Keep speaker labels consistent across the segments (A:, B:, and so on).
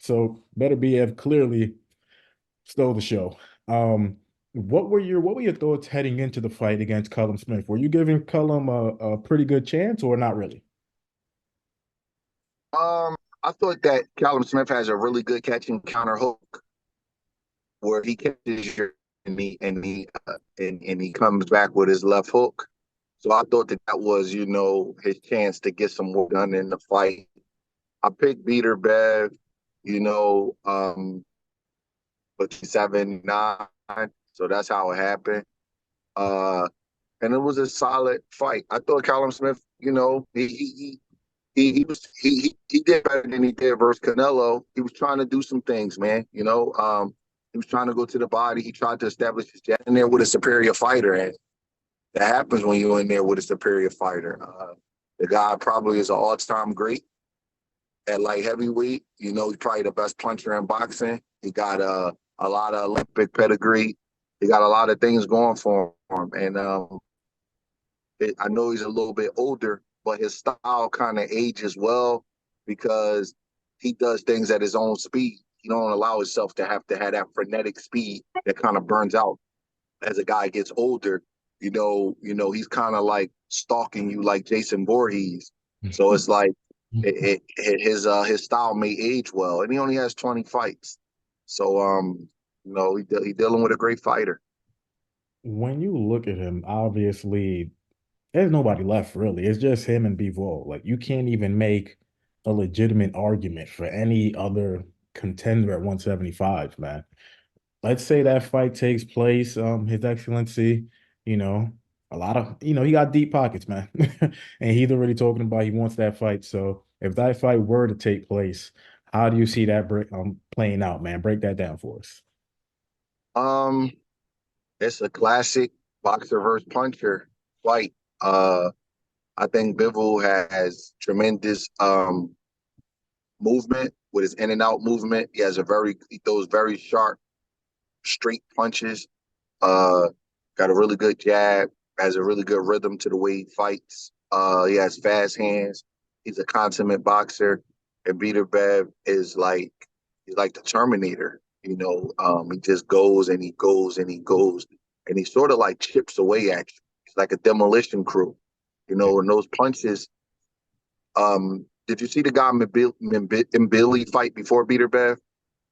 A: So Beterbiev clearly stole the show. What were your thoughts heading into the fight against Callum Smith? Were you giving Callum a pretty good chance or not really?
B: I thought that Callum Smith has a really good catching counter hook where he catches your and he comes back with his left hook. So I thought that that was, his chance to get some work done in the fight. I picked Beterbiev, you know, but 7-9. So that's how it happened. Uh, and it was a solid fight. I thought Callum Smith, he did better than he did versus Canelo. He was trying to do some things, man. He was trying to go to the body. He tried to establish his jab in there with a superior fighter, and that happens when you're in there with a superior fighter. The guy probably is an all-time great at light heavyweight. He's probably the best puncher in boxing. He got a lot of Olympic pedigree. He got a lot of things going for him, and I know he's a little bit older, but his style kind of ages well because he does things at his own speed. He don't allow himself to have that frenetic speed that kind of burns out as a guy gets older. He's kind of like stalking you like Jason Voorhees. So it's like his style may age well, and he only has 20 fights. So he dealing with a great fighter.
A: When you look at him, obviously there's nobody left really. It's just him and Bivol. Like you can't even make a legitimate argument for any other contender at 175, man. Let's say that fight takes place, His Excellency, you know, a lot of, he got deep pockets, man. And he's already talking about he wants that fight. So if that fight were to take place, how do you see that playing out, man? Break that down for us.
B: Um, it's a classic boxer versus puncher fight. Uh, I think Bivol has tremendous movement with his in and out movement. He throws very sharp, straight punches. Uh, got a really good jab. Has a really good rhythm to the way he fights. He has fast hands. He's a consummate boxer. And Beterbiev he's like the Terminator. He just goes and he goes and he goes, and he sort of like chips away at you. He's like a demolition crew. And those punches. Did you see the guy in Billy fight before Beterbiev?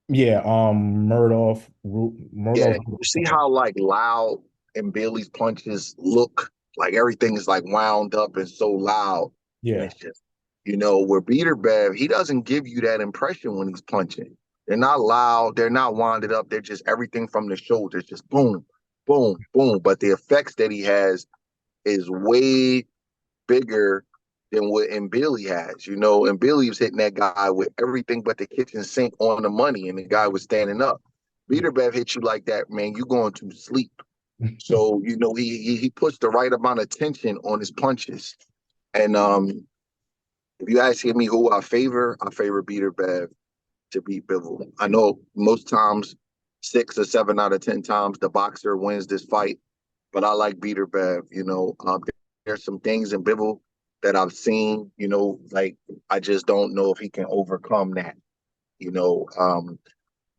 A: Yeah,
B: Yeah,
A: Murdoch.
B: you see how like loud and Bailey's punches look like everything is like wound up and so loud, and
A: Yeah.
B: it's just where Beterbiev he doesn't give you that impression when he's punching. They're not loud, they're not winded up, they're just everything from the shoulders, just boom, boom, boom. But the effects that he has is way bigger than what Billy has. And Billy was hitting that guy with everything but the kitchen sink on the money, and the guy was standing up.
A: Yeah.
B: Beterbiev hit you like that, man, you going to sleep. So he puts the right amount of tension on his punches. And if you ask me who I favor Beterbiev to beat Bivol. I know most times 6 or 7 out of 10 times the boxer wins this fight, but I like Beterbiev. There's some things in Bivol that I've seen. Like I just don't know if he can overcome that. You know, um,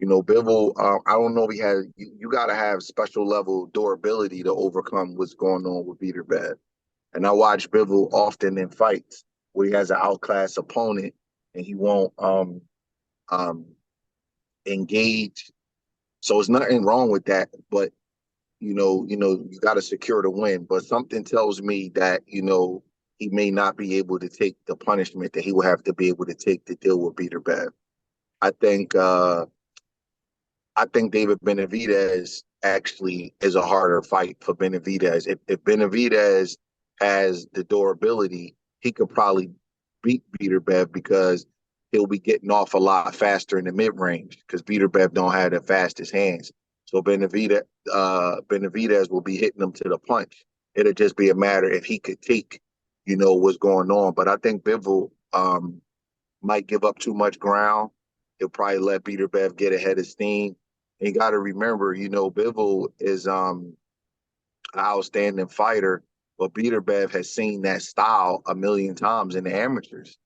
B: Bivol. I don't know if he has. You got to have special level durability to overcome what's going on with Beterbiev. And I watch Bivol often in fights where he has an outclass opponent and he won't um, engage. So it's nothing wrong with that, but you got to secure the win. But something tells me that he may not be able to take the punishment that he will have to be able to take to deal with Peter Bev. I think I think David Benavidez actually is a harder fight for Benavidez. If Benavidez has the durability, he could probably beat Peter Bev because he'll be getting off a lot faster in the mid range because Peter Bev don't have the fastest hands. So Benavidez will be hitting him to the punch. It'll just be a matter if he could take, what's going on. But I think Bivol might give up too much ground. He'll probably let Peter Bev get ahead of steam. And you got to remember, Bivol is an outstanding fighter, but Peter Bev has seen that style a million times in the amateurs.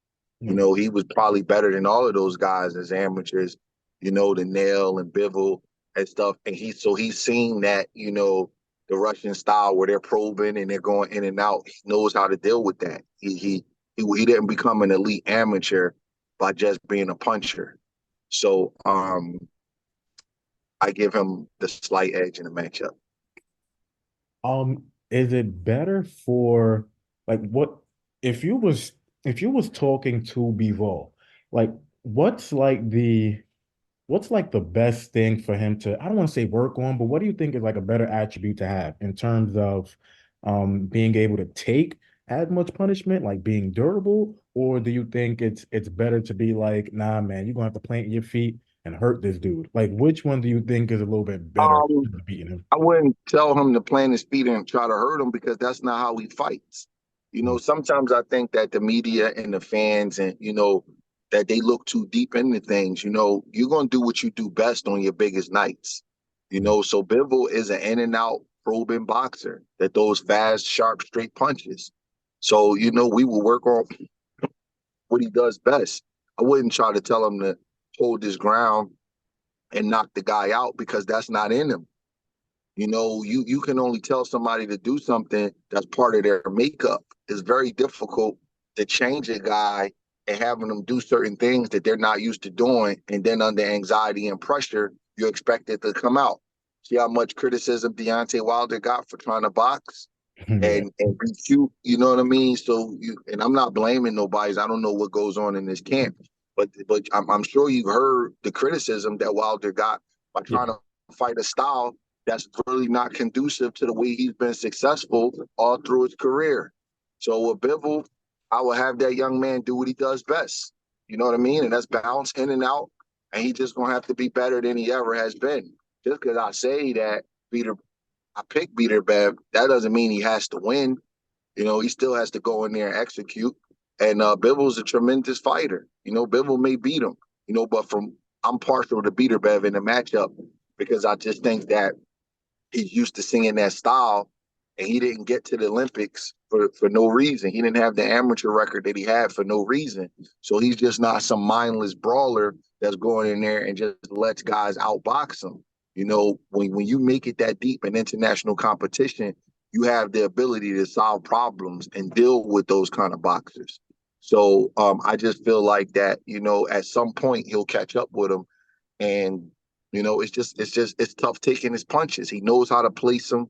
B: You know, he was probably better than all of those guys as amateurs, you know, the Nail and Bivol and stuff. And he's seen that, you know, the Russian style where they're probing and they're going in and out. He knows how to deal with that. He didn't become an elite amateur by just being a puncher. So I give him the slight edge in the matchup.
A: Is it better for like what if you was if you was talking to Bivol, like what's like the what's like the best thing for him to, I don't want to say work on, but what do you think is like a better attribute to have in terms of being able to take as much punishment, like being durable, or do you think it's better to be like, nah, man, you're gonna have to plant your feet and hurt this dude? Like, which one do you think is a little bit better
B: Um,
A: than beating him?
B: I wouldn't tell him to plant his feet and try to hurt him because that's not how he fights. You know, sometimes I think that the media and the fans and, you know, that they look too deep into things. You know, you're going to do what you do best on your biggest nights. You know, so Bivol is an in and out probing boxer that throws fast, sharp, straight punches. So, you know, we will work on what he does best. I wouldn't try to tell him to hold his ground and knock the guy out because that's not in him. You know, you can only tell somebody to do something that's part of their makeup. It's very difficult to change a guy and having them do certain things that they're not used to doing, and then under anxiety and pressure, you expect it to come out. See how much criticism Deontay Wilder got for trying to box
A: Yeah.
B: and be cute. You know what I mean? So you and I'm not blaming nobody. I don't know what goes on in this camp, but I'm sure you've heard the criticism that Wilder got by
A: Yeah.
B: trying to fight a style that's really not conducive to the way he's been successful all through his career. So with Bivol, I will have that young man do what he does best. You know what I mean? And that's bounce in and out. And he just gonna have to be better than he ever has been. Just because I say that Peter I picked Beterbiev, that doesn't mean he has to win. You know, he still has to go in there and execute. And Bivol's a tremendous fighter. You know, Bivol may beat him, you know, but I'm partial to Beterbiev in the matchup because I just think that he's used to singing that style and he didn't get to the Olympics for no reason. He didn't have the amateur record that he had for no reason. So he's just not some mindless brawler that's going in there and just lets guys outbox him. You know, when you make it that deep in international competition, you have the ability to solve problems and deal with those kind of boxers. So I just feel like that, you know, at some point he'll catch up with him. And, you know, it's tough taking his punches. He knows how to place them.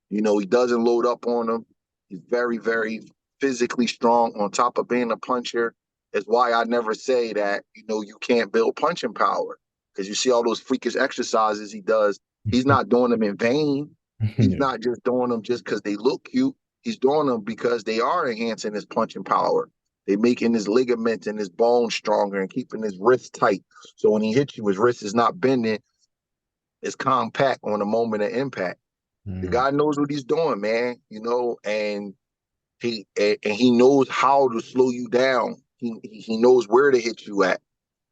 B: You know, he doesn't load up on them. He's very, very physically strong on top of being a puncher. Is why I never say that, you know, you can't build punching power. Because you see all those freakish exercises he does. He's not doing them in vain. He's
A: Yeah.
B: not just doing them just because they look cute. He's doing them because they are enhancing his punching power. They're making his ligaments and his bones stronger and keeping his wrist tight. So when he hits you, his wrist is not bending. It's compact on the moment of impact. The
A: Mm.
B: guy knows what he's doing, man. You know, and he knows how to slow you down. He knows where to hit you at.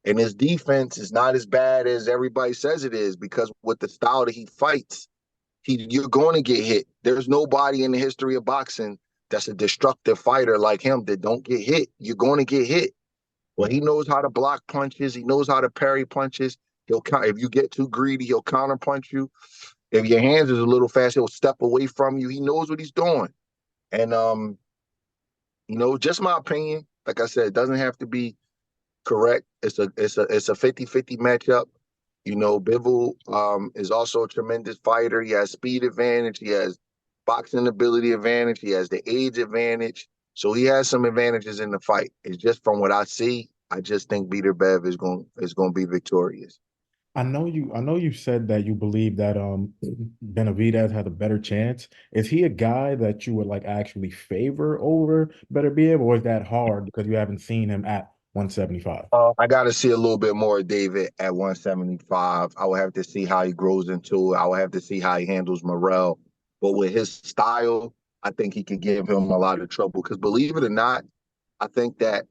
B: And his defense is not as bad as everybody says it is because with the style that he fights, you're going to get hit. There's nobody in the history of boxing that's a destructive fighter like him that don't get hit. You're going to get hit. Well, he knows how to block punches. He knows how to parry punches. He'll if you get too greedy, he'll counter punch you. If your hands is a little fast, he'll step away from you. He knows what he's doing. And you know, just my opinion. Like I said, it doesn't have to be correct. It's a 50-50 matchup. You know, Bivol is also a tremendous fighter. He has speed advantage. He has boxing ability advantage. He has the age advantage. So he has some advantages in the fight. It's just from what I see, I just think Beterbiev is going to be victorious.
A: I know you said that you believe that Benavidez has a better chance. Is he a guy that you would like actually favor over Beterbiev, or is that hard because you haven't seen him at 175?
B: I got to see a little bit more of David at 175. I will have to see how he grows into it. I will have to see how he handles Morrell. But with his style, I think he could give him a lot of trouble. Because believe it or not, I think that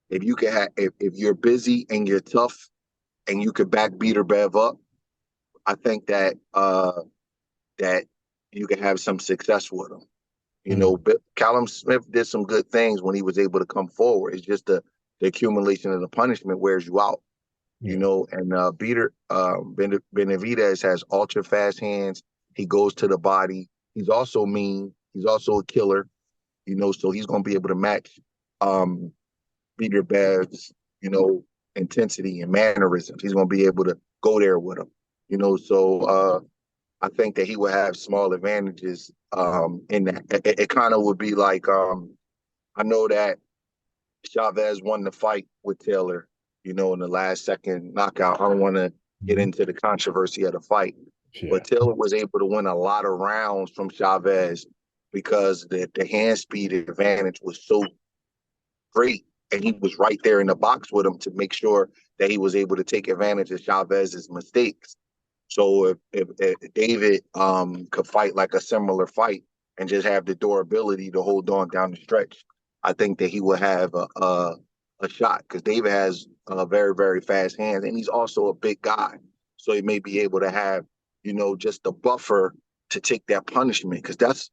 B: if you can have, if you're busy and you're tough and you could back Beterbiev up, I think that that you can have some success with him.
A: Mm,
B: Callum Smith did some good things when he was able to come forward. It's just the accumulation of the punishment wears you out.
A: yeah.
B: And Benavidez has ultra fast hands. He goes to the body. He's also mean. He's also a killer. So he's going to be able to match um, Beterbev's, intensity and mannerisms. He's going to be able to go there with him. So I think that he would have small advantages in that. It kind of would be like I know that Chavez won the fight with Taylor, in the last second knockout. I don't want to get
A: Mhm.
B: into the controversy of the fight,
A: Yeah.
B: but Taylor was able to win a lot of rounds from Chavez because the hand speed advantage was so great. And he was right there in the box with him to make sure that he was able to take advantage of Chavez's mistakes. So if David could fight like a similar fight and just have the durability to hold on down the stretch, I think that he would have a shot because David has very, very fast hands and he's also a big guy. So he may be able to have, just the buffer to take that punishment because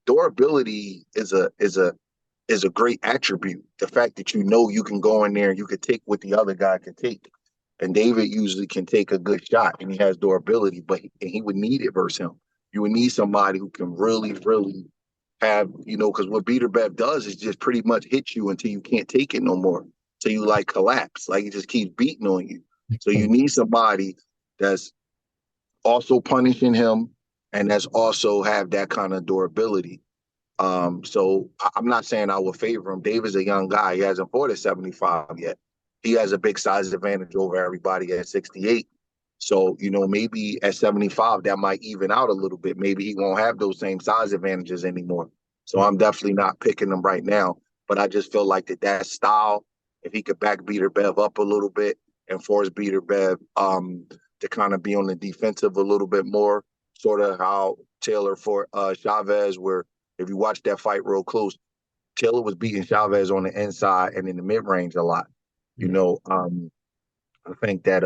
B: durability is a great attribute. The fact that you can go in there and you can take what the other guy can take. And David usually can take a good shot and he has durability, but he would need it versus him. You would need somebody who can really, really have, because what Beterbiev does is just pretty much hit you until you can't take it no more. So you like collapse, like he just keeps beating on you. So you need somebody that's also punishing him and that's also have that kind of durability. So I'm not saying I would favor him. David's a young guy. He hasn't fought at 75 yet. He has a big size advantage over everybody at 68. So, maybe at 75, that might even out a little bit. Maybe he won't have those same size advantages anymore. So
A: Yeah.
B: I'm definitely not picking him right now. But I just feel like that style, if he could back Beterbiev up a little bit and force Beterbiev to kind of be on the defensive a little bit more, sort of how Taylor for Chavez, where if you watch that fight real close, Taylor was beating Chavez on the inside and in the mid range a lot. You
A: Yeah.
B: know, um, I think that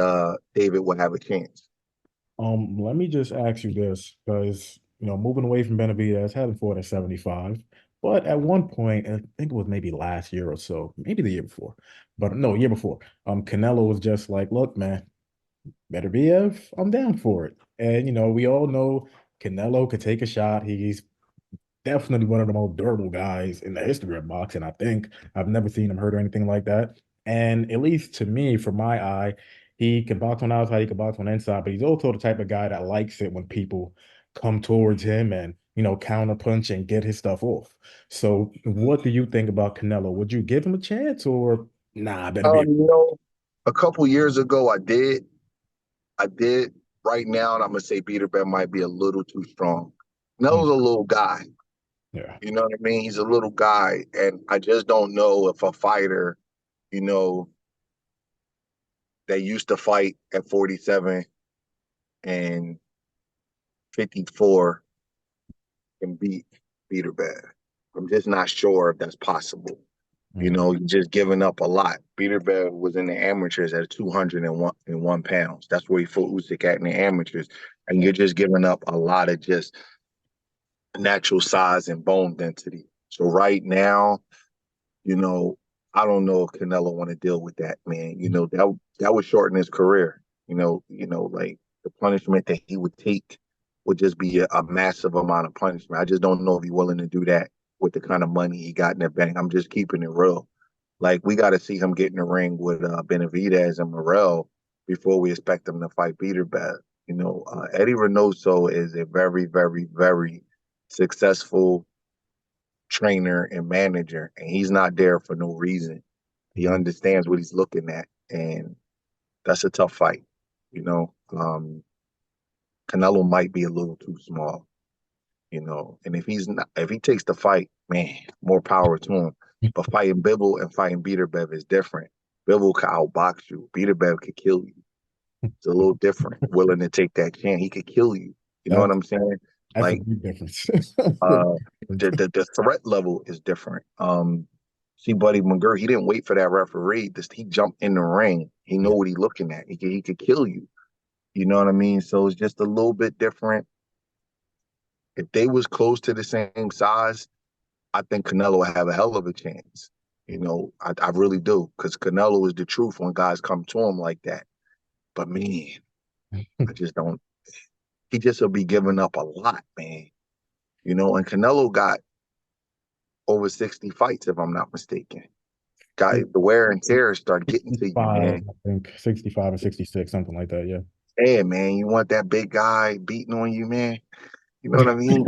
B: David will have a chance.
A: Let me just ask you this, because moving away from Benavidez, hadn't fought at 75, but at one point, I think it was maybe last year or so, maybe the year before, but no, year before. Canelo was just like, look, man, Beterbiev, I'm down for it. And we all know Canelo could take a shot. He's definitely one of the most durable guys in the history of boxing. I think I've never seen him hurt or anything like that. And at least to me, from my eye, he can box on outside, he can box on inside, but he's also the type of guy that likes it when people come towards him and counter punch and get his stuff off. So, what do you think about Canelo? Would you give him a chance or nah? Better be.
B: A couple years ago, I did. I did. Right now, I'm gonna say Beterbiev might be a little too strong.
A: Mm,
B: Canelo's a little guy.
A: yeah.
B: You know what I mean? He's a little guy, and I just don't know if a fighter, you know, that used to fight at 47 and 54 can beat Beterbiev. I'm just not sure if that's possible.
A: Mm,
B: You're just giving up a lot. Beterbiev was in the amateurs at 201 pounds. That's where he fought Usyk at in the amateurs. And
A: yeah.
B: you're just giving up a lot of just natural size and bone density. So right now, you know, I don't know if Canelo want to deal with that, man. That would shorten his career. Like the punishment that he would take would just be a massive amount of punishment. I just don't know if he's willing to do that with the kind of money he got in the bank. I'm just keeping it real. Like we got to see him get in the ring with Benavidez and Morrell before we expect him to fight Beterbiev. Eddie Reynoso is a very, very, very successful trainer and manager, and he's not there for no reason. He
A: Mhm.
B: understands what he's looking at, and that's a tough fight. You know, um, Canelo might be a little too small. And if he takes the fight, man, more power to him. But fighting Bivol and fighting Beterbiev is different. Bivol can outbox you. Beterbiev could kill you. It's a little different. Willing to take that chance, he could kill you. You know what
A: That
B: I'm saying?
A: that's a
B: Like
A: big difference.
B: uh, the threat level is different. See, Buddy McGirt, he didn't wait for that referee. He jumped in the ring. He know what he's looking at. He could kill you. You know what I mean? So it's just a little bit different. If they was close to the same size, I think Canelo would have a hell of a chance. I really do, because Canelo is the truth when guys come to him like that. But man, I just don't. He just will be giving up a lot, man. And Canelo got over 60 fights, if I'm not mistaken. Guy, the wear and tear start getting to you,
A: 65,
B: man.
A: I think 65 or 66, something like that. Yeah.
B: Hey, man, you want that big guy beating on you, man? You know what I mean?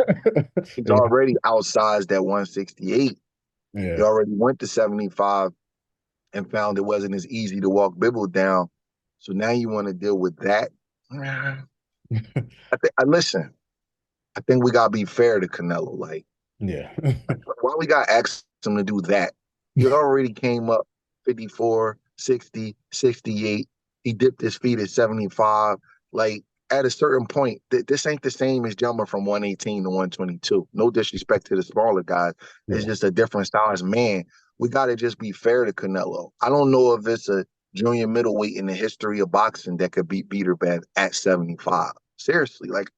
B: He's
A: Yeah.
B: already outsized at 168. He
A: Yeah.
B: already went to 75 and found it wasn't as easy to walk Bivol down. So now you want to deal with that? Listen. I think we gotta be fair to Canelo. Like,
A: Yeah.
B: why we gotta ask him to do that? He already came up 54, 60, 68. He dipped his feet at 75. Like, at a certain point, this ain't the same as jumping from 118 to 122. No disrespect to the smaller guys. It's
A: Yeah.
B: just a different size man. We gotta just be fair to Canelo. I don't know if it's a junior middleweight in the history of boxing that could beat Beterbiev at 75. Seriously, like,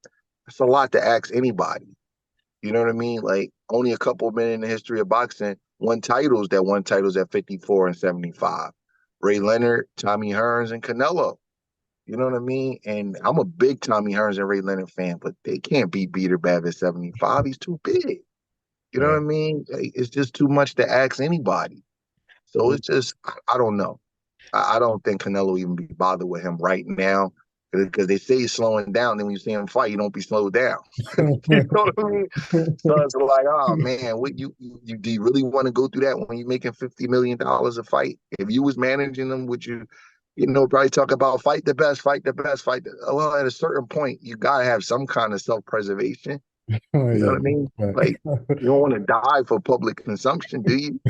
B: it's a lot to ask anybody. You know what I mean? Like, only a couple of men in the history of boxing won titles at 54 and 75. Ray Leonard, Tommy Hearns, and Canelo. You know what I mean? And I'm a big Tommy Hearns and Ray Leonard fan, but they can't beat Beterbiev at 75. He's too big. You know what
A: Yeah.
B: I mean? Like, it's just too much to ask anybody. So it's just, I don't know. I don't think Canelo even be bothered with him right now, because they say he's slowing down. Then when you see him fight, you don't be slowed down. You know what I mean? So it's like, oh man, what you do you really want to go through that when you're making $50 million a fight? If you was managing them, would you, probably talk about fight the best, fight the best, well, at a certain point, you gotta have some kind of self-preservation. You know
A: Yeah.
B: what I mean? Like, you don't want to die for public consumption, do you?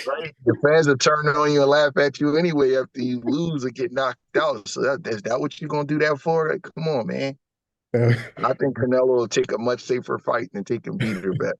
B: Right? Your fans will turn on you and laugh at you anyway after you lose or get knocked out. So is that what you're gonna do that for? Like, come on, man. I think Canelo will take a much safer fight than taking Beterbiev.